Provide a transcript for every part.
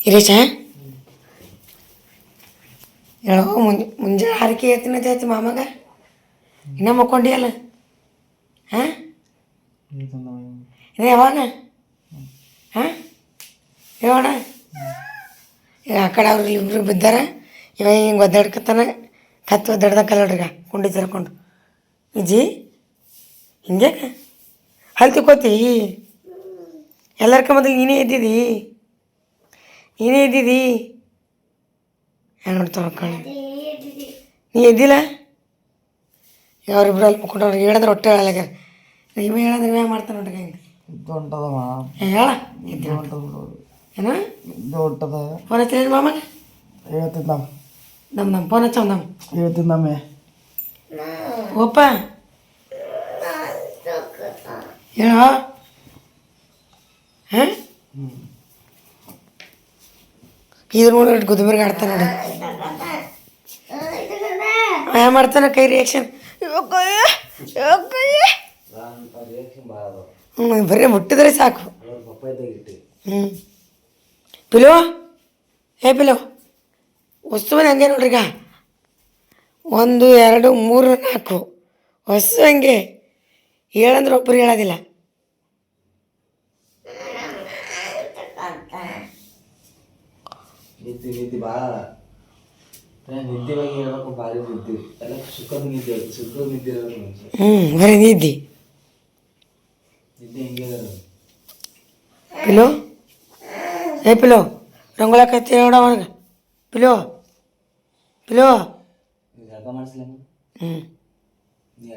ಇರೇಶ ಹೇಳೋ ಮುಂಜಾನೆ ಹಾರಿಕೆ ಎತ್ತಿನೈತೆ ಆಯ್ತು ಮಾಮಾಗ ಇನ್ನೂ ಮಕ್ಕೊಂಡಿಯಲ್ಲ ಹಾಂ ಇನ್ನು ಯಾವಾಗ ಹಾಂ ಯಾವಣ ಆ ಕಡೆ ಅವ್ರು ಇಬ್ಬರು ಬಿದ್ದಾರ ಇವ ಹಿಂಗೆ ಒದ್ದಾಡ್ಕತ್ತಾನ ಕತ್ತು ಒದ್ದಾಡ್ದ ಕಲ್ಲಡ್ರಿಗ ಕುಂಡಿ ತಿರ್ಕೊಂಡು ವಿಜಿ ಹಿಂಗೆ ಅಲ್ಲಿ ತಿಕ್ಕೋತಿ ಎಲ್ಲರ್ಕ ಮೊದಲು ನೀನೇ ಎದ್ದಿದಿ ಏನು ನೋಡ್ತಾವ ಕಣ್ಣು ನೀ ಎದ್ದಿಲ್ಲ ಅವ್ರಿಬ್ರು ಅಲ್ಲಿ ಮುಕ್ಕೊಂಡವ್ರು ಹೇಳಿದ್ರೆ ಹೊಟ್ಟೆ ಹೇಳಲ್ಲ ನೀವೇ ಹೇಳಿದ್ರೆ ನೀವೇ ಮಾಡ್ತಾನೆ ನೋಡ್ರಿ ಹಿಂಗೆ ಹೇಳ ಏನು ಫೋನ್ ಹಚ್ಚಿಲ್ಲ ಮಾಮನ ನಮ್ಮ ಫೋನ್ ಹಚ್ಚವ ಓಪ್ಪ ಹೇಳ ಹಾಂ ಇದು ನೋಡಿ ಗುದುಮರ್ಗೆ ಆಡ್ತಾನೆ ನೋಡಿ ಏನು ಮಾಡ್ತಾನೆ ಕೈ ರಿಯಾಕ್ಷನ್ ಬರೀ ಮುಟ್ಟಿದ್ರೆ ಸಾಕು ಪಿಲೋ ಪಿಲೋ ವಸ್ತು ಹಂಗೆ ನೋಡ್ರಿ ಈಗ 1 2 3 4 ಹೊಸ ಹಂಗೆ ಹೇಳಂದ್ರೆ ಒಬ್ಬರು ಹೇಳೋದಿಲ್ಲ ನಿದ್ದೆ ಭಾಳ ನಿದ್ದೆ ಬಗ್ಗೆ ಹೇಳ್ಬೇಕು ಭಾರಿ ನಿದ್ದೆ ಎಲ್ಲ ಸುಖದ ನಿದ್ದೆ ಬರೀ ನಿದ್ದೆ ಹಿಂಗೆ ಪಿಲೋ ಪಿಲೋ ರಂಗೋಳಕತ್ತಿ ನೋಡ ಅವನಿಗೆ ಪಿಲೋ ಜಳಕ ಮಾಡಿಸ್ಲ ನೀ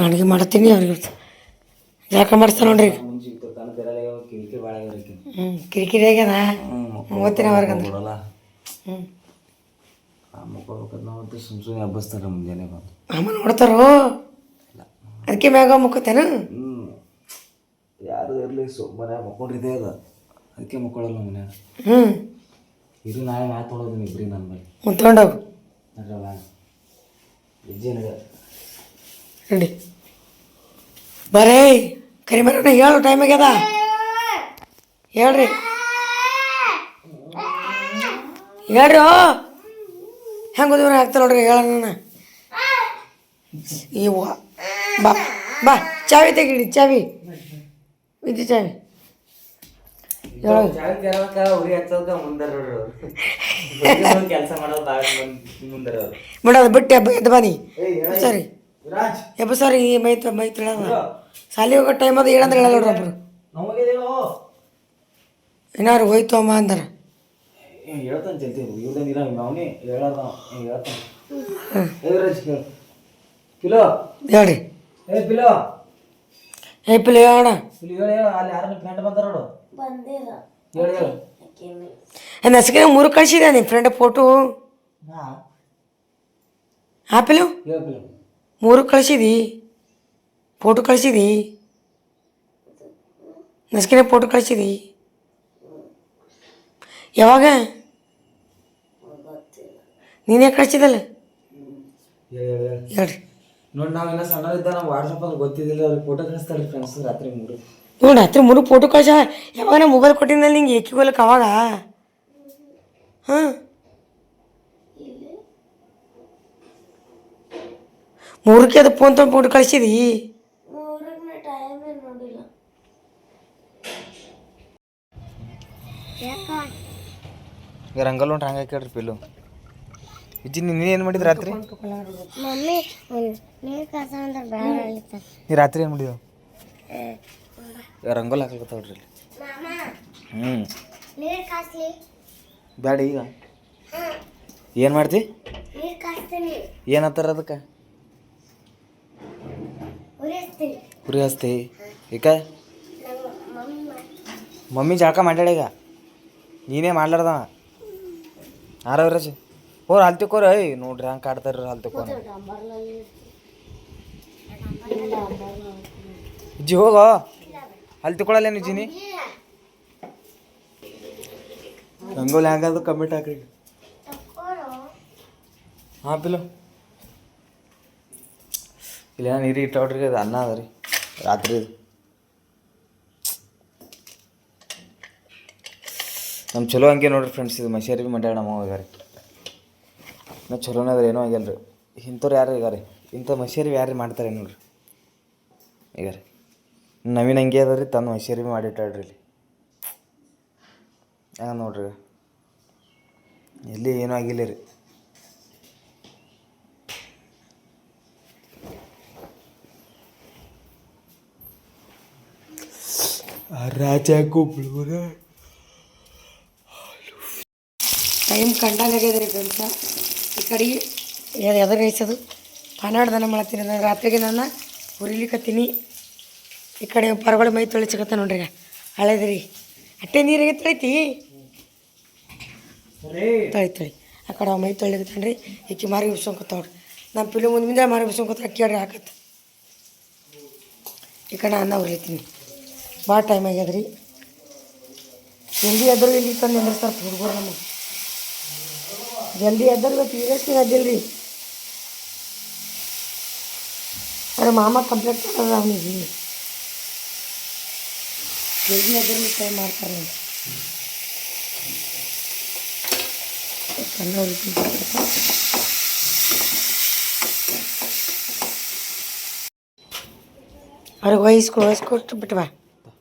ಅಡುಗೆ ಮಾಡ್ತೀನಿ ಅವ್ರಿಗೆ ಜಳಕ ಮಾಡಿಸ್ತಾ ನೋಡ್ರಿ ಕಿರಿಕಿರಿ ಆಗ್ಯದ 30 ವರ್ಗಂದ್ರೆ ಸುಮ್ಮನೆ ಹಬ್ಬಸ್ತಾರೆ ಮುಂಜಾನೆ ಬಂದು ಅಮ್ಮ ನೋಡ್ತಾರೋ ಅದಕ್ಕೆ ಮ್ಯಾಗ ಮುಕ್ಕೋತೇನು ಯಾರು ಇರಲಿ ಮನ್ಯಾಗ ಮಕ್ಕೊಂಡಿದ್ದೇ ಅದ ಅದಕ್ಕೆ ಮಕ್ಕಳಲ್ಲ ಮನ್ಯಾಗ ಇರು ನಾಳೆ ಮಾತಾಡೋದು ಇಬ್ರಿ ನನ್ನ ಮೇಲೆ ಮುತ್ಕೊಂಡೋಗು ನಡ್ರಲ್ಲ ಹೆಜ್ಜೆ ನಡ ರೆಡಿ ಬರೇ ಕರಿಮರಣ್ಣ ಹೇಳು ಟೈಮ್ ಆಗ್ಯದ ಹೇಳ್ರಿ ಹೆಂಗೆ ಓದಿವ್ರೆ ಆಗ್ತಾರ ನೋಡ್ರಿ ಹೇಳೋಣ ಇವ ಬಾ ಬಾ ಚಾವಿ ತೆಗಿಡಿ ಚಾವಿ ವಿದ್ಯು ಚಾವಿ ಬಿಡೋದು ಬಿಟ್ಟು ಎದ್ದು ಬನ್ನಿ ಸರಿ ಎಬ್ಬ ಸರಿ ಮೈತ್ ಹೇಳೋದು ಸಾಲಿ ಹೋಗೋ ಟೈಮ್ ಅದು ಹೇಳಂದ್ರೆ ಹೇಳಲ್ಲ ನೋಡ್ರಿ ಒಬ್ರು ಏನಾರು ಹೋಯ್ತು ಅಮ್ಮ ಅಂದಾರ ಹೇಳ್ತಾನೆ ಚಲ್ತೀವಿ ಇವ್ರದೇನಿಲ್ಲ ಅವನೇ ಹೇಳೋದ ಹೇಳ್ತಾನೆ ಪಿಲೋ ಹೇಳ್ರಿ ಪಿಲೋ ಪಿಲೋ ಹೇಳೋಣ ಅಲ್ಲಿ ಯಾರು ಫ್ರೆಂಡ್ ಬಂದಾರ ನೋಡು ನಸಿಕೆ 3 ಕಳಿಸಿದೆ ನಿಮ್ಮ ಫ್ರೆಂಡ್ ಫೋಟೋ ಹಾಂ ಪಿಲೋ 3 ಕಳಿಸಿದಿ ಫೋಟೋ ಕಳಿಸಿದಿ ನಸಿಕೆ ಫೋಟೋ ಕಳಿಸಿದಿ ಯಾವಾಗ ನೀನೇ ಕಳಿಸಿದಲ್ಲ ಹೇಳ್ರಿ ನೋಡಿ ನಾವೆಲ್ಲ ಸಣ್ಣದಿದ್ದ ನಮ್ಗೆ ವಾಟ್ಸಪ್ಪಲ್ಲಿ ಗೊತ್ತಿದ್ದಿಲ್ಲ ಅವ್ರಿಗೆ ಫೋಟೋ ಕಳಿಸ್ತಾರೆ ಫ್ರೆಂಡ್ಸ್ ರಾತ್ರಿ 3 ನೋಡಿ ರಾತ್ರಿ 3 ಫೋಟೋ ಕಳ್ಸ ಯಾವಾಗ ನಾ ಮೊಬೈಲ್ ಕೊಟ್ಟಿದ್ದಲ್ಲಿ ನಿಂಗೆ ಏಕಿಗೋಲಕ್ಕೆ ಅವಾಗ ಹಾಂ 3ಕ್ಕೆ ಅದು ಫೋನ್ ತೊಗೊಂಡು ಫೋಟೋ ಕಳಿಸಿದಿ ರಂಗಲ್ ಉಂಟು ಹಂಗೆ ಕೇಳ್ರಿ ಪಿಲ್ಲು ವಿಜಿ ನೀನು ಏನು ಮಾಡಿದ್ರಿ ರಾತ್ರಿ ನೀ ರಾತ್ರಿ ಏನು ಮಾಡಿದೆವು ರಂಗೋಲಿ ಹಾಕ್ಲಿಕತ್ತಾವ್ರಿ ಬ್ಯಾಡ ಈಗ ಏನು ಮಾಡ್ತಿ ಏನತ್ತಾರ ಅದಕ್ಕೆ ಉರಿ ಹಚ್ತಿ ಈಗ ಮಮ್ಮಿ ಜಳಕ ಮಾಡ್ಯಾಳ ಈಗ ನೀನೇ ಮಾಡ್ಲಾರ್ದವ ಯಾರವ್ರಜ್ ಹೋರ್ ಹಲ್ತಿಕೋರ ನೋಡ್ರಿ ಹಂಗೆ ಕಾಡ್ತಾರ ಹಲ್ತಿಕೋ ಇಜ್ಜಿ ಹೋಗೋ ಹಲ್ತಿಕೊಳಲ್ಲೇನು ಇಜ್ಜಿನಿ ರಂಗೋಲಿ ಹ್ಯಾಂಗದು ಕಮೆಂಟ್ ಹಾಕ್ರಿ ಹಾಂ ಪಿಲು ಇಲ್ಲ ನೀರು ಇಟ್ಟವ್ರಿ ಅದು ಅನ್ನ ಅದ ರೀ ರಾತ್ರಿ ನಮ್ಮ ಚಲೋ ಹಂಗೆ ನೋಡ್ರಿ ಫ್ರೆಂಡ್ಸ್, ಇದು ಮಷೇರಿ ಭೀ ಮಾಡ್ಯಾಳ ನಮ್ಮ ಈಗ ರೀ. ನಾ ಚಲೋನೇ ಅದ್ರ ಏನೋ ಆಗ್ಯಲ್ಲ ರೀ. ಇಂಥವ್ರು ಯಾರು ಈಗ ರೀ, ಇಂಥ ಮಷೇರಿ ಯಾರು ಮಾಡ್ತಾರೆ ನೋಡ್ರಿ ಈಗ ರೀ. ನವೀನ್ ಹಂಗೆ ಅದ ರೀ, ತನ್ನ ಮಷೇರಿ ಭೀ ಮಾಡಿಟ್ಟಾಳ್ರಿ ಇಲ್ಲಿ. ಹಂಗೆ ನೋಡ್ರಿ ಎಲ್ಲಿ ಏನೂ ಆಗಿಲ್ಲ ರೀ. ರಾಜ ಕುಬ್ಳೂರ ಟೈಮ್ ಕಂಡಾಗ್ಯದ ರೀ ಫ್ರೆಂಡ್ಸ. ಈ ಕಡೆಗೆ ಎದ್ರ ರೈಸದು ಪನ್ನಾಡು ದನ ಮಾಡತ್ತೀನಿ. ನಾನು ರಾತ್ರಿಗೆ ನಾನು ಹುರಿಲಿಕ್ಕತ್ತೀನಿ. ಈ ಕಡೆ ಪರಗಳು ಮೈ ತೊಳಿಸಕತ್ತ ನೋಡ್ರಿ. ಈಗ ಹಳೇದು ರೀ ಅಟ್ಟೆ ನೀರಿಗೆ ತೊಳಿತಿ ತೊಳಿ ಆ ಕಡೆ ಮೈ ತೊಳಿಕತ್ತಾನ ರೀ. ಈಕಿ ಮಾರಿ ಬಿಸ್ಕೊಂಕೊತಾವ್ರಿ. ನಮ್ಮ ಪಿಲ್ಲು ಮುಂದೆ ಮಾರಿ ಬಿಸ್ಕೊಂಕೊತ ಅಕ್ಕಿ ಹಾಕತ್ತೆ. ಈ ಕಡೆ ಅನ್ನ ಹುರಿತೀನಿ. ಭಾಳ ಟೈಮ್ ಆಗ್ಯದ ರೀ. ಜಲ್ದಿ ಎದ್ರು ಇಲ್ಲಿ ತಂದು ನಿಂದಿರ್ತಾರೆ ಹುಡುಗರು ನಮಗೆ. ಜಲ್ದಿ ಎದ್ದರು ಇವತ್ತು ಈಗಷ್ಟು ಎದ್ದಿಲ್ಲ ರೀ. ಅರೆ ಮಾಮ ಕಂಪ್ಲೇಂಟ್ ಮಾಡೋದು ಅವನಿಗೆ ಜಲ್ದಿ ಎದ್ರೂ ಟೈಮ್ ಮಾಡ್ತಾರೆ ನೋಡಿ. ಅನ್ನ ಹುರಿತೀನಿ. ಅವ್ರಿಗೆ ವಹಿಸ್ಕೊಟ್ಟು ಬಿಟ್ಟು ಬಾ.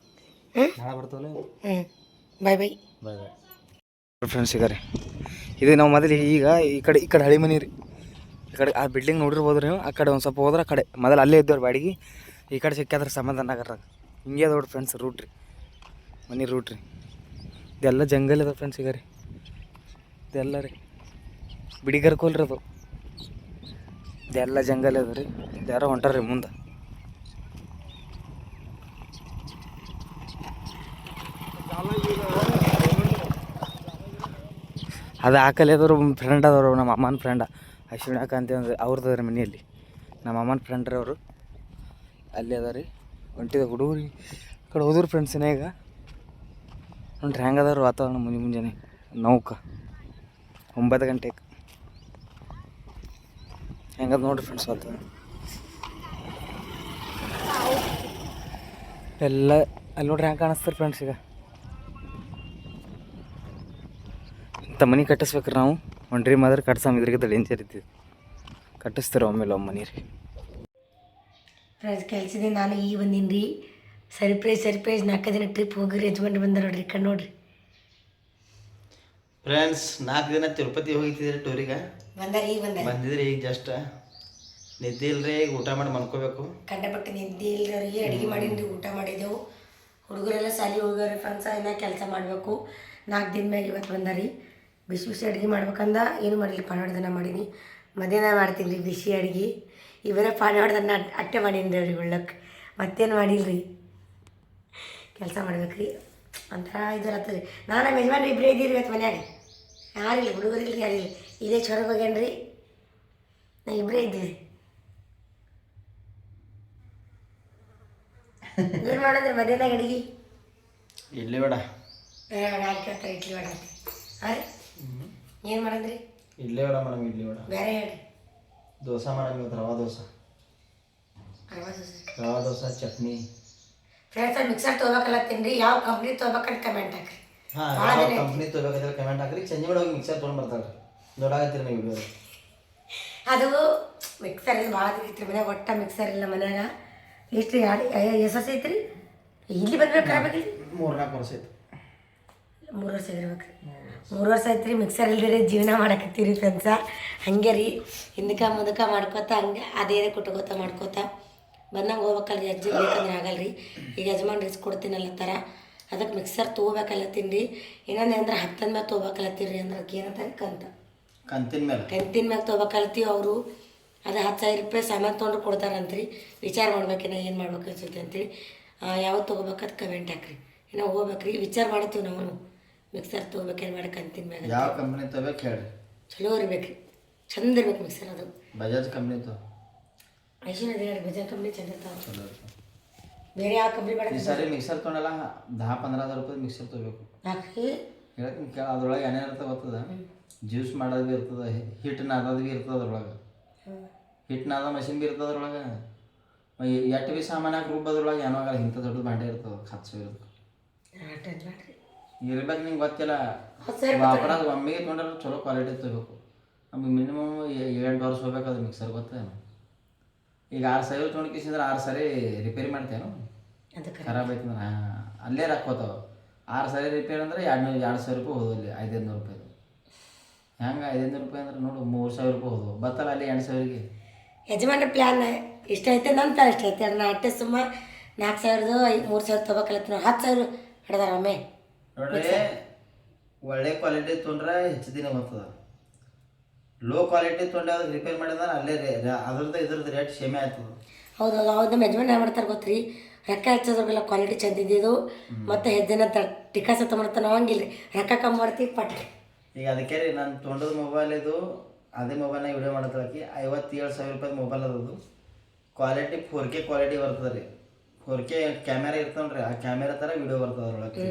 ನಾಳೆ ಬರ್ತವಲ್ಲ. ಬಾಯ್ ಬಾಯ್ ಬಾಯ್ ಬಾಯ್ ಫ್ರೆಂಡ್ಸ್. ಈಗ ರೀ ಇದು ನಾವು ಮೊದಲು ಈಗ ಈ ಕಡೆ ಹಳಿ ಮನೆ ರೀ. ಈ ಕಡೆ ಆ ಬಿಲ್ಡಿಂಗ್ ನೋಡಿರ್ಬೋದು ನೀವು. ಆ ಕಡೆ ಒಂದು ಸ್ವಲ್ಪ ಹೋದ್ರೆ ಆ ಕಡೆ ಮೊದಲು ಅಲ್ಲೇ ಇದ್ದವ್ರು ಬಾಡಿಗೆ. ಈ ಕಡೆ ಸಿಕ್ಕಾದ್ರೆ ಸಮಾಧಾನ ಆಗರ. ಹಿಂಗೆ ಅದ ನೋಡಿ ಫ್ರೆಂಡ್ಸ್ ರೂಟ್ ರೀ, ಮನೆ ರೂಟ್ ರೀ. ಇದೆಲ್ಲ ಜಂಗಲ್ ಅದ ಫ್ರೆಂಡ್ಸ್. ಈಗ ರೀ ಇದೆಲ್ಲ ರೀ ಬಿಡಿಗರ್ಕೋಲ್ರಿ ಅದು. ಇದೆಲ್ಲ ಜಂಗಲ್ ಅದ ರೀ. ಯಾರೋ ಹೊಂಟಾರ್ರಿ ಮುಂದೆ. ಅದು ಆಕಲೆ ಅದವ್ರು ಫ್ರೆಂಡ್ ಅದವರು, ನಮ್ಮ ಅಮ್ಮನ ಫ್ರೆಂಡ ಅಶ್ವಿನಾಕ ಅಂತಂದ್ರೆ ಅವ್ರದ್ದು ಅದ್ರಿ ಮನೆಯಲ್ಲಿ. ನಮ್ಮ ಅಮ್ಮನ ಫ್ರೆಂಡ್ರಿ ಅವರು. ಅಲ್ಲಿ ಅದ ರೀ ಹೊಂಟಿದ ಹುಡುಗರು. ಈ ಕಡೆ ಹೋದ್ರು ಫ್ರೆಂಡ್ಸ್. ಈಗ ನೋಡ್ರಿ ಹೆಂಗದವ್ರು ವಾತಾವರಣ ಮುಂಜಾನೆ ನೌಕ 9 ಗಂಟೆಗೆ ಹೆಂಗದ ನೋಡ್ರಿ ಫ್ರೆಂಡ್ಸ್ ವಾತಾವರಣ ಎಲ್ಲ. ಅಲ್ಲಿ ನೋಡ್ರಿ ಹೆಂಗೆ ಕಾಣಿಸ್ತಾರೆ ಫ್ರೆಂಡ್ಸ್. ಈಗ ಇಂಥ ಮನೆ ಕಟ್ಟಿಸ್ಬೇಕ್ರಿ ನಾವು. ಒಂಡ್ರಿ ಮಾದ್ರೆ ಕಟ್ಸಮ್. ಇದ್ರಿಗೆ ಡೇಂಜರ್ ಕಟ್ಟಿಸ್ತೀರ ಒಮ್ಮೆಲೆ ಮನೆ ರೀ. ಫ್ರೆಂಡ್ಸ್ ಕೆಲ್ಸದಿಂದ ನಾನು ಈಗ ಬಂದೀನಿ ರೀ. ಸರ್ಪ್ರೈಸ್ 4 ದಿನ ಟ್ರಿಪ್ ಹೋಗಿ ಯಜಮಾನ್ರು ಬಂದಾರ ನೋಡ್ರಿ. ಕಣ್ಣು ನೋಡ್ರಿ ಫ್ರೆಂಡ್ಸ್. 4 ದಿನ ತಿರುಪತಿ ಹೋಗಿದ್ದಿದ್ರಿ ಟೂರಿಗೆ. ಬಂದಿದ್ರಿ ಈಗ ಜಸ್ಟ್. ನಿದ್ದೆ ಇಲ್ರಿ, ಈಗ ಊಟ ಮಾಡಿ ಮನ್ಕೋಬೇಕು. ಕಂಡಪಟ್ಟು ನಿದ್ದೆ ಇಲ್ರಿ. ಅಡುಗೆ ಮಾಡೀನಿ, ಊಟ ಮಾಡಿದೆವು. ಹುಡುಗರೆಲ್ಲ ಸಾಲಿ ಹೋಗ್ಯಾರ. ಫ್ರೆಂಡ್ಸ ಇನ್ನೂ ಕೆಲಸ ಮಾಡಬೇಕು. 4 ದಿನ ಮ್ಯಾಗ ಇವತ್ತು ಬಂದಾರಿ. ಬಿಸಿ ಅಡುಗೆ ಮಾಡ್ಬೇಕಂದ ಏನು ಮಾಡಲಿ. ಪಾನವಾಡ್ದನ ಮಾಡೀನಿ. ಮಧ್ಯಾಹ್ನ ಮಾಡ್ತೀನಿ ರೀ ಬಿಸಿ ಅಡುಗೆ. ಇವರೇ ಪಾನವಾಡ್ದನ್ನ ಅಟ್ಟೆ ಮಾಡೀನಿ ರೀ ಅವ್ರಿಗೆ ಉಳ್ಳಕ್ಕೆ. ಮತ್ತೇನು ಮಾಡಿಲ್ರಿ. ಕೆಲಸ ಮಾಡ್ಬೇಕ್ರಿ ಒಂಥರ ಇದರತ್ತದ. ನಾನು ನಮ್ಮ ಯಜಮಾನ್ರಿ ಇಬ್ಬರೇ ಇದ್ದೀರಿ ಇವತ್ತು ಮನ್ಯಾಗ. ಯಾರಿಲ್ಲ, ಹುಡುಗರಿಲ್ಲ ರೀ, ಯಾರಿಲ್ಲ. ಇದೇ ಚೊರ ಹೋಗ್ಯಾನ್ರಿ. ನಾ ಇಬ್ಬರೇ ಇದ್ದೀವಿ. ಏನು ಮಾಡಿದ್ರಿ ಮಧ್ಯಾಹ್ನ ಅಡುಗೆ? ಇಡ್ಲಿ ವಡ. ನಾನು ಕೇಳ್ತಾರೆ ಇಡ್ಲಿ ವಡ ಅಂತ. ಹಾಂ ರೀ ಏನು ಮಾಡಿದ್ರಿ? ಇಡ್ಲಿ ವಡ ಮೇಡಮ್. ಇಡ್ಲಿ ವಡ ಬೇರೆ ಹೇಳ್ರಿ. ದೋಸೆ ಮೇಡಮ್. ಇವತ್ತು ರವಾ ದೋಸೆ ಚಟ್ನಿ. ಫ್ರೆಂಡ್ಸ್ ಮಿಕ್ಸರ್ ತೊಗೋಬೇಕಲ್ಲತ್ತೀನಿ ರೀ. ಯಾವ ಕಂಪ್ನಿ ತೊಗೋಬೇಕಂತ ಕಮೆಂಟ್ ಹಾಕ್ರಿ. ಹಾಂ, ಯಾವ ಕಂಪ್ನಿ ತೊಗೋಬೇಕಂದ್ರೆ ಕಮೆಂಟ್ ಹಾಕ್ರಿ. ಸಂಜೆ ಒಳಗೆ ಹೋಗಿ ಮಿಕ್ಸರ್ ತೊಗೊಂಡು ಬರ್ತಾರೆ. ನೋಡಾಕತ್ತೀರಿ ನೀವು ವಿಡಿಯೋ. ಅದು ಮಿಕ್ಸರ್ ಇದು ಭಾಳ ತೆಗಿತ್ರಿ ಮನ್ಯಾಗ. ಒಟ್ಟ ಮಿಕ್ಸರ್ ಇಲ್ಲ ಮನ್ಯಾಗ. ಎಷ್ಟು ರೀ? ಎಷ್ಟು ವರ್ಷ ಐತ್ರಿ ಇಲ್ಲಿ ಬರ್ಬೇಕಾಗ್ಬೇಕ್ರಿ? 3-4 ವರ್ಷ ಐತಿ. 3 ವರ್ಷ ಆಗಿರ್ಬೇಕು ರೀ. 3 ವರ್ಷ ಆಯ್ತು ರೀ ಮಿಕ್ಸರ್ ಇಲ್ದಿರಿ ಜೀವನ ಮಾಡಕತ್ತೀರಿ ಫ್ರೆಂಡ್ಸ. ಹಂಗೆ ರೀ ಹಿಂದಕ್ಕೆ ಮುಂದಕ್ಕೆ ಮಾಡ್ಕೋತ ಹಂಗೆ ಅದೇ ಕುಟ್ಕೋತ ಮಾಡ್ಕೋತ ಬಂದಂಗೆ ಹೋಗ್ಬೇಕಲ್ರಿ. ಅಜ್ಜಿ ಬೇಕಂದ್ರೆ ಆಗಲ್ರಿ. ಈಗ ಯಜಮಾನ್ ರಿಸ್ಕ್ ಕೊಡ್ತೀನಲ್ಲತ್ತಾರ. ಅದಕ್ಕೆ ಮಿಕ್ಸರ್ ತೊಗೋಬೇಕಲ್ಲತ್ತೀನಿ ರೀ. ಇನ್ನೊಂದು ಅಂದ್ರೆ 10 ಮ್ಯಾಗ ತೊಗೋಬೇಕಲ್ಲತ್ತೀರಿ. ಅಂದ್ರೆ ಅದಕ್ಕೆ ಏನಂತಾರೆ ಕಂತಿನ ಮ್ಯಾಗ ತೊಗೋಬೇಕಲ್ತೀವಿ. ಅವರು ಅದು 10,000 ರೂಪಾಯಿ ಸಾಮಾನು ತೊಗೊಂಡ್ರು ಕೊಡ್ತಾರಂತ್ರಿ. ವಿಚಾರ ಮಾಡ್ಬೇಕಿನ್ನ ಏನು ಮಾಡ್ಬೇಕು ಅನ್ಸುತ್ತೆ ಅಂತೇಳಿ. ಯಾವತ್ತು ತೊಗೋಬೇಕಂತ ಕಮೆಂಟ್ ಹಾಕ್ರಿ. ಇನ್ನು ಹೋಗ್ಬೇಕ್ರಿ ವಿಚಾರ ಮಾಡ್ತೀವಿ ನಾವು. ಮಿಕ್ಸರ್ ತೊಗೋಬೇಕೇನು ಮಾಡಿ ಕಂತಿನ ಮ್ಯಾಗ. ಯಾವ ಕಂಪ್ನಿ ತೊಗೋಬೇಕು ಹೇಳ್ರಿ. ಚಲೋ ಇರ್ಬೇಕ್ರಿ, ಚಂದ ಇರ್ಬೇಕು ಮಿಕ್ಸರ್. ಅದು ಬಜಾಜ್ ಕಂಪ್ನಿ ಐಶ್ವರ್ಯ ಹೇಳಿ. ಬಜಾಜ್ ಕಂಪ್ನಿ ಚಂದ ಇರ್ತಾವೆ. ಬೇರೆ ಯಾವ ಕಂಪ್ನಿ ಬೇಡ. ಈ ಸಾರಿ ಮಿಕ್ಸರ್ ತೊಗೊಂಡಲ್ಲ 10-15 ರೂಪಾಯಿ ಮಿಕ್ಸರ್ ತೊಗೋಬೇಕು. ಯಾಕೆ ಹೇಳ್ತೀನಿ ಕೇಳ. ಅದ್ರೊಳಗೆ ಏನೇನು ಇರ್ತದೆ ಗೊತ್ತದ? ಜ್ಯೂಸ್ ಮಾಡೋದು ಭೀ ಇರ್ತದೆ, ಹಿಟ್ಟು ನಾದೋದು ಭೀ ಇರ್ತದೆ ಅದ್ರೊಳಗೆ. ಹಿಟ್ಟು ನಾದ ಮಷಿನ್ ಭೀ ಇರ್ತದೆ ಅದ್ರೊಳಗೆ. ಎಷ್ಟು ಭೀ ಸಾಮಾನು ಹಾಕಿ ರುಬ್ಬೋದ್ರೊಳಗೆ ಏನೋ ಆಗಲ್ಲ. ಇಂಥ ದೊಡ್ಡ ಬಾಂಡೆ ಇರ್ತದೆ. ಖರ್ಚು ಇರ್ತದೆ. ಇರ್ಬೇಕು ನಿಂಗೆ ಗೊತ್ತಿಲ್ಲ. 10,000 ವಾಪರ ಒಮ್ಮೆಗೆ ತೊಗೊಂಡ್ರೆ ಚಲೋ ಕ್ವಾಲಿಟಿ ತಗೋಬೇಕು. ನಮಗೆ ಮಿನಿಮಮ್ 8 ವರ್ಷ ಹೋಗ್ಬೇಕದು ಮಿಕ್ಸರ್ ಗೊತ್ತೇನು. ಈಗ 6,000 ತೊಗೊಂಡ್ಕಿಸಿದ್ರೆ 6 ಸರಿ ರಿಪೇರಿ ಮಾಡ್ತೇನು, ಅದಕ್ಕೆ ಖರಾಬ್ ಆಯ್ತು ಅಂದ್ರೆ ಅಲ್ಲೇ ರಾಕೋತಾವ. 6 ಸರಿ ರಿಪೇರಿ ಅಂದ್ರೆ 2,000 ರೂಪಾಯಿ ಹೋದಲ್ಲಿ 500 ರೂಪಾಯಿದು. ಹೆಂಗೆ 500 ರೂಪಾಯಿ ಅಂದ್ರೆ ನೋಡು 3,000 ರೂಪಾಯಿ ಹೋದವು ಬತ್ತಲ್ಲ ಅಲ್ಲಿ 2,000ಗೆ. ಯಜಮಾನ್ರ ಪ್ಲ್ಯಾನ್ ಇಷ್ಟ ಐತೆ ನಂತ ಇಷ್ಟ ಐತೆ ನಾ ಅಟ್ಟೆ ಸುಮ್ಮ 4,000 3,000 ತೊಗೋಕಲತ್ತ ನಾವು 10,000 ಹಿಡ್ದಾರ ಒಮ್ಮೆ. ನೋಡ್ರಿ ಒಳ್ಳೆ ಕ್ವಾಲಿಟಿ ತೊಗೊಂಡ್ರೆ ಹೆಚ್ಚು ದಿನ ಬರ್ತದ. ಲೋ ಕ್ವಾಲಿಟಿ ತೊಗೊಂಡು ಅದಕ್ಕೆ ರಿಪೇರ್ ಮಾಡಿದ್ರೆ ಅಲ್ಲೇ ಇದ್ರದ್ದು ರೇಟ್ ಸೇಮೆ ಆಗ್ತದೆ. ಹೌದು ಹೌದು ನಮ್ಮ ಯಜಮಾನ್ ಏನು ಮಾಡ್ತಾರೆ ಗೊತ್ತ್ರಿ, ರೊಕ್ಕ ಹೆಚ್ಚೋದ್ರಿಗೆಲ್ಲ ಕ್ವಾಲಿಟಿ ಚಂದ ಇದ್ದಿದ್ದು ಮತ್ತು ಹೆಜ್ಜೆನ ಟಿಕಾಸ ತೊಗೊಂಡ್ತಾನೆ. ನಾವು ಹಂಗಿಲ್ಲ ರೀ, ರೊಕ್ಕ ಕಮ್ಮಿ ಮಾಡ್ತೀವಿ ಪಟ್. ಈಗ ಅದಕ್ಕೆ ರೀ ನಾನು ತೊಗೊಂಡದ್ದು ಮೊಬೈಲ್ ಇದು ಅದೇ ಮೊಬೈಲ್ನಾಗ ವಿಡಿಯೋ ಮಾಡತ್ತಳಕಿ 57,000 ರೂಪಾಯಿ ಮೊಬೈಲ್ ಅದದು. ಕ್ವಾಲಿಟಿ 4K ಕ್ವಾಲಿಟಿ ಬರ್ತದೆ ರೀ. 4K ಕ್ಯಾಮೆರಾ ಇರ್ತವೆ ನೋಡ್ರಿ, ಆ ಕ್ಯಾಮೆರಾ ಥರ ವಿಡಿಯೋ ಬರ್ತದೆ ಅದ್ರೊಳಗೆ.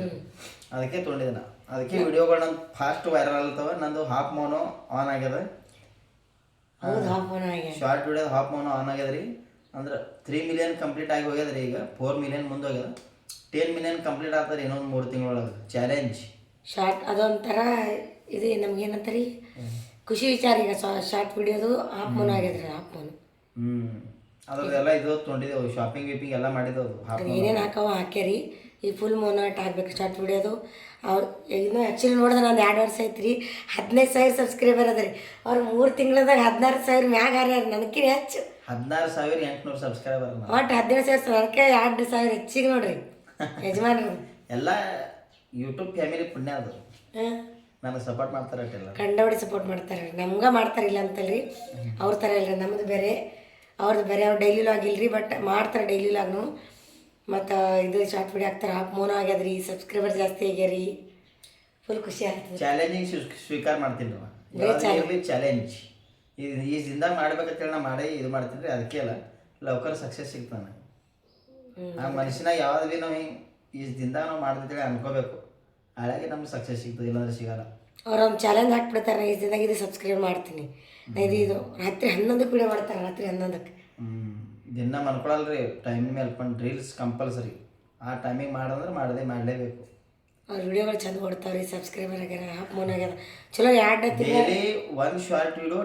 ಅದಕ್ಕೆ ತೊಗೊಂಡಿದ್ದೆ ನಾ. ಅದಕ್ಕೆ ವಿಡಿಯೋಗಳು ನಂದು ಫಾಸ್ಟ್ ವೈರಲ್ ಆಗ್ತವೆ. ನಂದು ಹಾಫ್ ಮೋನೋ ಆನ್ ಆಗ್ಯದ. ಹೌದು ಹಾಫ್ ಮೋನೋ ಆಗ್ಯದ. ಶಾರ್ಟ್ ವಿಡಿಯೋದು ಹಾಫ್ ಮೋನೋ ಆನ್ ಆಗ್ಯದ ರೀ. ಅಂದ್ರೆ 3 ಮಿಲಿಯನ್ ಕಂಪ್ಲೀಟ್ ಆಗಿ ಹೋಗ್ಯದ ರೀ. ಈಗ 4 ಮಿಲಿಯನ್ ಮುಂದೆ ಹೋಗ್ಯದ. 10 ಮಿಲಿಯನ್ ಕಂಪ್ಲೀಟ್ ಆಗ್ತದೆ ಇನ್ನೊಂದು 3 ತಿಂಗಳೊಳಗೆ. ಚಾಲೆಂಜ್ ಶಾರ್ಟ್ ಅದೊಂಥರ ಇದು ನಮ್ಗೇನಂತ ರೀ ಖುಷಿ ವಿಚಾರ. ಈಗ ಶಾರ್ಟ್ ವಿಡಿಯೋದು ಹಾಫ್ ಮೋನೋ ಆಗ್ಯದ್ರಿ, ಹಾಫ್ ಮೋನೋ. ಅದ್ರದ್ದೆಲ್ಲ ಇದು ತೊಗೊಂಡಿದ್ದೆವು, ಶಾಪಿಂಗ್ ವೀಪಿಂಗ್ ಎಲ್ಲ ಮಾಡಿದ್ದೆವು. ಏನೇನು ಹಾಕ್ಯಾರಿ. ಈ ಫುಲ್ ಮೋನೋ ಆಟ ಹಾಕ್ಬೇಕು ಶಾರ್ಟ್ ವಿಡಿಯೋದು. ಅವ್ರು ಇನ್ನೂ ಆ್ಯಕ್ಚುಲಿ ನೋಡಿದ್ರೆ ನಂದು 2 ವರ್ಷ ಐತೆ ರೀ, 15,000 ಸಬ್ಸ್ಕ್ರೈಬರ್ ಅದ ರೀ. ಅವ್ರು 3 ತಿಂಗಳದಾಗ 16,000 ಮ್ಯಾಗ ಹಾರ್ಯಾರ, ನನಗಿನ ಹೆಚ್ಚು. 16,800 ಸಬ್ಸ್ಕ್ರೈಬರ್. ಒಟ್ಟು 17,000 ಅದಕ್ಕೆ 2,000 ಹೆಚ್ಚಿಗೆ ನೋಡ್ರಿ ಯಜಮಾನ್ರು. ಎಲ್ಲ ಯೂಟ್ಯೂಬ್ ಫ್ಯಾಮಿಲಿ ಪುಣ್ಯ ಅದು. ಹಾಂ, ನನಗೆ ಸಪೋರ್ಟ್ ಮಾಡ್ತಾರೆ ಎಲ್ಲ. ಕಂಡವಡಿ ಸಪೋರ್ಟ್ ಮಾಡ್ತಾರೆ. ನಮ್ಗೆ ಮಾಡ್ತಾರಿಲ್ಲ ಅಂತಲ್ರಿ, ಅವ್ರ ಥರ ಇಲ್ಲರಿ. ನಮ್ಮದು ಬೇರೆ ಅವ್ರದ್ದು ಬೇರೆ. ಅವ್ರು ಡೈಲಿ ಲಾಗ್ ಇಲ್ರಿ, ಬಟ್ ಮಾಡ್ತಾರೆ ಡೈಲಿ ಲಾಗ್ನು. ಮತ್ತು ಇದು ಶಾರ್ಟ್ ವಿಡಿಯೋ ಹಾಕ್ತಾರೆ. ಹಾಫ್ ಮೋನೋ ಆಗ್ಯದ್ರಿ, ಸಬ್ಸ್ಕ್ರೈಬರ್ ಜಾಸ್ತಿ ಆಗ್ಯಾರಿ. ಫುಲ್ ಖುಷಿ ಆಗ್ತದೆ. ಚಾಲೆಂಜಿಂಗ್ ಸ್ವೀಕಾರ ಮಾಡ್ತೀನಿ ರೀ. ಚಾಲೆಂಜ್ ಈ ಜಿಂದಾಗ ಮಾಡ್ಬೇಕಂತೇಳಿ ನಾ ಮಾಡಿ ಇದು ಮಾಡ್ತೀನಿ ರೀ. ಅದಕ್ಕೆ ಅಲ್ಲ ಲೌಕರ್ ಸಕ್ಸಸ್ ಸಿಗ್ತಾನೆ. ಆ ಮನುಷ್ಯನಾಗ ಯಾವ್ದು ಭೀ ನಾವು ಹಿಂಗೆ ಈ ಜಿಂದಾಗ ನಾವು ಮಾಡ್ತಿದ್ದೇವೆ ಅನ್ಕೋಬೇಕು, ಹಾಗಾಗಿ ನಮ್ಗೆ ಸಕ್ಸಸ್ ಸಿಗ್ತದೆ, ಇಲ್ಲಾಂದ್ರೆ ಸಿಗಲ್ಲ. ಅವ್ರು ಒಂದು ಚಾಲೆಂಜ್ ಹಾಕ್ಬಿಡ್ತಾರೆ, ಈ ದಿನದಾಗ ಇದು ಸಬ್ಸ್ಕ್ರೈಬ್ ಮಾಡ್ತೀನಿ. ಇದು ರಾತ್ರಿ 11ಕ್ಕೆ ವಿಡಿಯೋ ಮಾಡ್ತಾರೆ, ರಾತ್ರಿ 11ಕ್ಕೆ. ದಿನ ಮನ್ಕೊಳಲ್ರಿ, ಟೈಮ್ ಮೇಲೆ ರೀಲ್ಸ್ ಕಂಪಲ್ಸರಿ. ಆ ಟೈಮಿಗೆ ಮಾಡಂದ್ರೆ ಮಾಡಲೇಬೇಕು. ಅವ್ರ ವಿಡಿಯೋಗಳು ಚಂದ ಓಡ್ತಾವ್ರಿ, ಸಬ್ಸ್ಕ್ರೈಬರ್ ಆಗ್ಯಾರ, ಹಾಫ್ ಮೋನ್ ಆಗ್ಯಾರ. ಚಲೋ 2 ಡೈಲಿ ಒಂದು ಶಾರ್ಟ್ ವಿಡಿಯೋ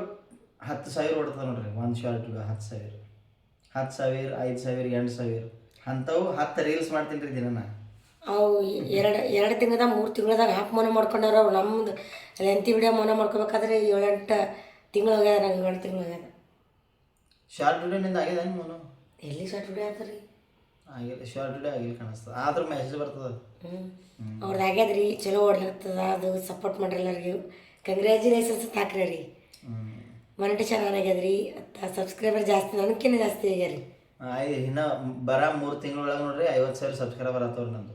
10,000 ಓಡ್ತದೆ ನೋಡ್ರಿ. ಒಂದು ಶಾರ್ಟ್ ವಿಡಿಯೋ 10,000, 5,000, 8,000 ಅಂಥವು 10 ರೀಲ್ಸ್ ಮಾಡ್ತೀನಿ ರೀ ದಿನ. ಅವು 2 ತಿಂಗಳದಾಗ 3 ತಿಂಗಳದಾಗ ಹಾಫ್ ಮೋನೋ ಮಾಡ್ಕೊಂಡವ್ರು. ಅವ್ರು ನಮ್ಮದು ಲೆಂತಿ ವಿಡಿಯೋ ಮೋನೋ ಮಾಡ್ಕೋಬೇಕಾದ್ರೆ 7-8 ತಿಂಗಳು ಹೋಗ್ಯದ. ನಂಗೆ 7 ತಿಂಗಳು ಹೋಗ್ಯದ. ಶಾರ್ಟ್ ವಿಡಿಯೋನಿಂದ ಆಗಿದೆ ಏನು ಮೋನೋ? ಎಲ್ಲಿ ಶಾರ್ಟ್ ವಿಡಿಯೋ ಆಗ್ತದೆ ರೀ? ಆಗಿಲ್ಲ, ಶಾರ್ಟ್ ವಿಡಿಯೋ ಆಗಿಲ್ಲ ಕಾಣಿಸ್ತದೆ, ಆದ್ರೂ ಮೆಸೇಜ್ ಬರ್ತದೆ. ಅವ್ರದ್ದು ಆಗ್ಯದ್ರಿ, ಚಲೋ ಓಡ್ಲತ್ತದ. ಅದು ಸಪೋರ್ಟ್ ಮಾಡ್ರಿ ಎಲ್ಲರಿಗೂ. ಕಂಗ್ರ್ಯಾಚುಲೇಷನ್ಸ್ ಹಾಕ್ರಿ ರೀ. ಮಾನಿಟೇಷನ್ ಆಗ್ಯದ್ರಿ, ಸಬ್ಸ್ಕ್ರೈಬರ್ ಜಾಸ್ತಿ, ನನಗಿನ್ನ ಜಾಸ್ತಿ ಆಗ್ಯಾರಿ. ಇನ್ನು ಬರ 3 ತಿಂಗಳೊಳಗೆ ನೋಡ್ರಿ 50,000 ಸಬ್ಸ್ಕ್ರೈಬರ್ ಆಗ್ತವ್ರಿ. ನಂದು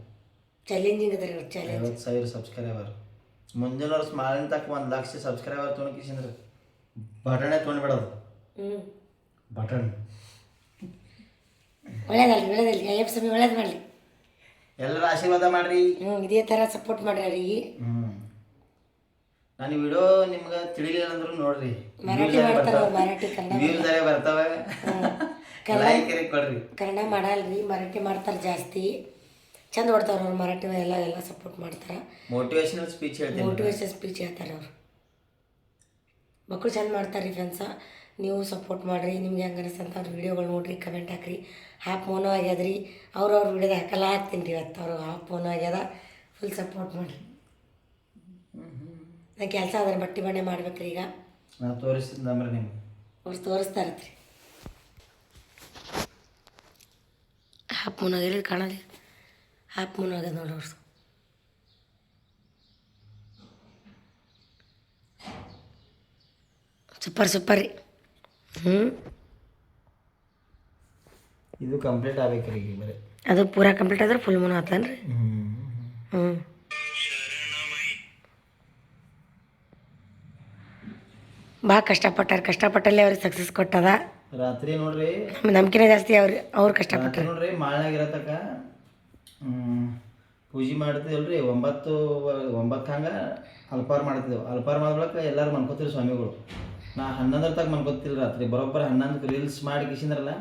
ಚಾಲೆಂಜಿಂಗ್ ಅದ ರೀ. Challenge 50,000 subscriber. ಮುಂದಿನ ವರ್ಷ ಮಾಲಿನ ತಕ್ಕ 1 ಲಕ್ಷ ಸಬ್ಸ್ಕ್ರೈಬರ್ ತೊಗೊಂಡ್ಕಿಸಿಂದ್ರೆ ಬಟಣೆ ತೊಗೊಂಡ್ಬಿಡೋದು. ಬಟನ್ ಒಳ್ಳೇದಲ್ರಿ. ಅಯ್ಯಪ್ಪ ಸ್ವಾಮಿ ಒಳ್ಳೇದು ಮಾಡಲಿ. ಎಲ್ಲರ ಆಶೀರ್ವಾದ ಮಾಡ್ರಿ. ಇದೇ ಥರ ಸಪೋರ್ಟ್ ಮಾಡ್ರಿ. ನಾನು ವಿಡಿಯೋ ನಿಮ್ಗೆ ತಿಳಿಲಿಲ್ಲ ಅಂದ್ರೂ ನೋಡ್ರಿ, ಮರಾಠಿ ಮಾಡ್ತಾರೆ, ಮರಾಠಿ ಕನ್ನಡ ವ್ಯೂಸ್ ಬರ್ತವೆ. ಕೊಡ್ರಿ. ಕನ್ನಡ ಮಾಡಲ್ರಿ, ಮರಾಠಿ ಮಾಡ್ತಾರೆ ಜಾಸ್ತಿ. ಚಂದ ಓಡ್ತಾವ್ರ ಅವ್ರು. ಮರಾಠಿ ಎಲ್ಲ ಸಪೋರ್ಟ್ ಮಾಡ್ತಾರೆ. ಮೋಟಿವೇಶನಲ್ ಸ್ಪೀಚ್ ಹೇಳ್ತಾರೆ, ಮೋಟಿವೇಶನ್ ಸ್ಪೀಚ್ ಹೇಳ್ತಾರೆ ಅವ್ರು. ಮಕ್ಕಳು ಚಂದ ಮಾಡ್ತಾರೆ ರೀ. ಫ್ರೆಂಡ್ಸ, ನೀವು ಸಪೋರ್ಟ್ ಮಾಡಿರಿ. ನಿಮ್ಗೆ ಹೆಂಗೆ ಅನಿಸ್ತಂತ ಅವ್ರ ವೀಡಿಯೋಗಳು ನೋಡಿರಿ, ಕಮೆಂಟ್ ಹಾಕಿರಿ. ಹಾಫ್ ಮೋನೋ ಆಗ್ಯದ್ರಿ, ಅವ್ರ ವೀಡಿಯೋದ ಹಾಕಲ್ಲ ಹಾಕ್ತೀನಿ ರೀ. ಇವತ್ತು ಅವ್ರು ಹಾಫ್ ಮೋನೋ ಆಗ್ಯದ. ಫುಲ್ ಸಪೋರ್ಟ್ ಮಾಡಿರಿ. ನಾ ಕೆಲಸ ಅದ್ರ ಬಟ್ಟೆ ಬಣ್ಣೆ ಮಾಡ್ಬೇಕ್ರಿ. ಈಗ ನಾನು ತೋರಿಸ್ತಿದ್ದಂದ್ರೆ ನಿಮ್ಗೆ ಅವ್ರು ತೋರಿಸ್ತಾ ಇರತ್ರಿ. ಹಾಫ್ ಮೋನೋ ಆಗ್ಯದ ಕಾಣಲಿ. ಹಾಫ್ ಮೋನೋ ಆಗ್ಯದ ನೋಡ್ರಿ ಅವ್ರು. ಸೂಪರ್ ರೀ. ಇದು ಕಂಪ್ಲೀಟ್ ಆಗ್ಬೇಕ್ರಿ. ಈಗ ಬರೀ ಅದು ಪೂರಾ ಕಂಪ್ಲೀಟ್ ಆದ್ರೆ ಫುಲ್ ಮೋನೋ ಆತನ್ರಿ. ಭಾಳ ಕಷ್ಟಪಟ್ಟಲ್ಲಿ ಅವ್ರಿಗೆ ಸಕ್ಸಸ್ ಕೊಟ್ಟದ. ರಾತ್ರಿ ನೋಡ್ರಿ ನಮ್ಕಿನ ಜಾಸ್ತಿ ಅವ್ರು ಕಷ್ಟಪಟ್ಟಾರ ನೋಡ್ರಿ. ಮಾಳ್ನಾಗಿರತಕ್ಕ ಪೂಜೆ ಮಾಡ್ತಿದ್ವಲ್ರಿ. 9 ಹಂಗೆ ಅಲ್ಪಾರ ಮಾಡ್ತಿದ್ದೆವು. ಅಲ್ಪಾರ ಮಾಡ್ಬೇಕು ಎಲ್ಲರೂ ಮನ್ಕೋತಿರಿ ಸ್ವಾಮಿಗಳು. ನಾ 11 ತಕ್ಕ ಮನ್ಕೋತಿಲ್ಲ ರಾತ್ರಿ. ಬರೋಬ್ಬರ 11 ರೀಲ್ಸ್ ಮಾಡಿ ಕಿಸಿದ್ರಲ್ಲ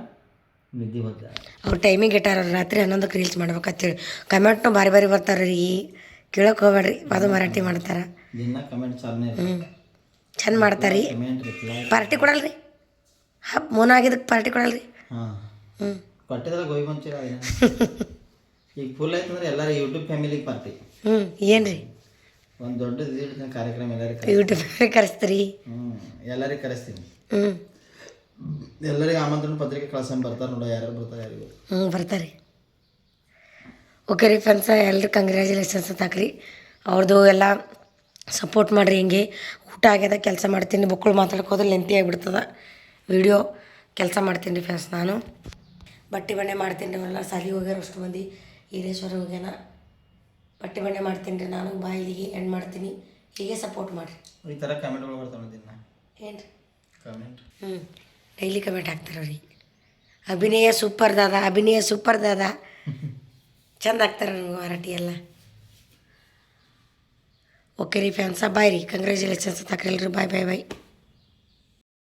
ನಿದ್ದೆ ಹೋದ. ಅವ್ರು ಟೈಮಿಗೆ ಇಟ್ಟಾರ ರಾತ್ರಿ 11ಕ್ಕೆ ರೀಲ್ಸ್ ಮಾಡ್ಬೇಕಂತೇಳಿ. ಕಮೆಂಟ್ನು ಭಾರಿ ಬರ್ತಾರೆ ರೀ. ಕೇಳೋಕೆ ಹೋಗ್ಬೇಡ್ರಿ ಅದು ಮರಾಠಿ ಮಾಡ್ತಾರೆ. ದಿನ ಕಮೆಂಟ್ ಚಾಲನೆ ಹ್ಞೂ ಚಂದ ಮಾಡ್ತಾರೆ ರೀ. ಕಮೆಂಟ್ ರಿಪ್ಲೈ ಪಾರ್ಟಿ ಕೊಡಲ್ರಿ ಮೋನ ಆಗಿದ್ದಕ್ಕೆ ಪಾರ್ಟಿ ಕೊಡಲ್ರಿ. ಹಾಂ ಹ್ಞೂ ಕೊಟ್ಟಿದ್ರೆ ಗೋಯ್ ಮುಂಚಿರ ಈಗ ಫುಲ್ ಆಯ್ತಂದ್ರೆ ಎಲ್ಲರೂ ಯೂಟ್ಯೂಬ್ ಫ್ಯಾಮಿಲಿಗೆ ಪಾರ್ಟಿ. ಹ್ಞೂ ಏನು ರೀ ಒಂದು ದೊಡ್ಡ ಕಾರ್ಯಕ್ರಮ ಎಲ್ಲರಿಗೆ ಯೂಟ್ಯೂಬ್ ಕರೆಸ್ತೀರಿ. ಎಲ್ಲರಿಗೆ ಕರೆಸ್ತೀನಿ. ಹ್ಞೂ ಎಲ್ಲರಿಗೆ ಆಮಂತ್ರಣ ಪತ್ರಿಕೆ ಕಳ್ಸಂಬ ಬರ್ತಾರೆ ನೋಡೋ ಯಾರ್ಯಾರು ಬರ್ತಾರೆ ಯಾರಿಗೂ. ಬರ್ತಾರೆ. ಓಕೆ ರೀ ಫ್ರೆಂಡ್ಸ, ಎಲ್ಲರೂ ಕಂಗ್ರ್ಯಾಚುಲೇಷನ್ಸ್ ಅಂತ ಹಾಕ್ರಿ. ಅವ್ರದ್ದು ಎಲ್ಲ ಸಪೋರ್ಟ್ ಮಾಡಿರಿ. ಹಿಂಗೆ ಊಟ ಆಗ್ಯದ, ಕೆಲಸ ಮಾಡ್ತೀನಿ, ಮಕ್ಕಳು ಮಾತಾಡ್ಕೋದ್ರೆ ಲೆಂತಿ ಆಗಿಬಿಡ್ತದೆ ವಿಡಿಯೋ. ಕೆಲಸ ಮಾಡ್ತೀನಿ ರೀ ಫ್ರೆಂಡ್ಸ್. ನಾನು ಬಟ್ಟೆ ಬಣ್ಣೆ ಮಾಡ್ತೀನಿ ರೀ. ಅವರೆಲ್ಲ ಸಾಲಿಗೆ ಹೋಗ್ಯಾರ ಅಷ್ಟು ಮಂದಿ. ಈರೇಶ್ವರ ಹೋಗ್ಯಾನ. ಬಟ್ಟೆ ಬಣ್ಣೆ ಮಾಡ್ತೀನಿ ರೀ ನಾನು. ಬಾಯಿಲಿಗೆ ಎಂಡ್ ಮಾಡ್ತೀನಿ. ಹೀಗೆ ಸಪೋರ್ಟ್ ಮಾಡಿರಿ. ಈ ಥರ ಕಮೆಂಟ್ಗಳು ಬರ್ತಾವೆ ದಿನ. ಏನು ರೀ ಕಮೆಂಟ್ ಡೈಲಿ ಕಮೆಂಟ್ ಹಾಕ್ತಾರೆ ರೀ. ಅಭಿನಯ ಸೂಪರ್ ದಾದ, ಅಭಿನಯ ಸೂಪರ್ ದಾದ. ಚಂದ ಆಗ್ತಾರೆ ನನಗೆ ಮರಾಠಿ ಎಲ್ಲ. ಓಕೆ ರೀ ಫ್ಯಾನ್ಸ, ಬಾಯ್ ರೀ. ಕಂಗ್ರ್ಯಾಚುಲೇಷನ್ಸ್ ಅಂತ ಹಾಕ್ರಿ ಎಲ್ರಿ. ಬಾಯ್ ಬಾಯ್ ಬಾಯ್.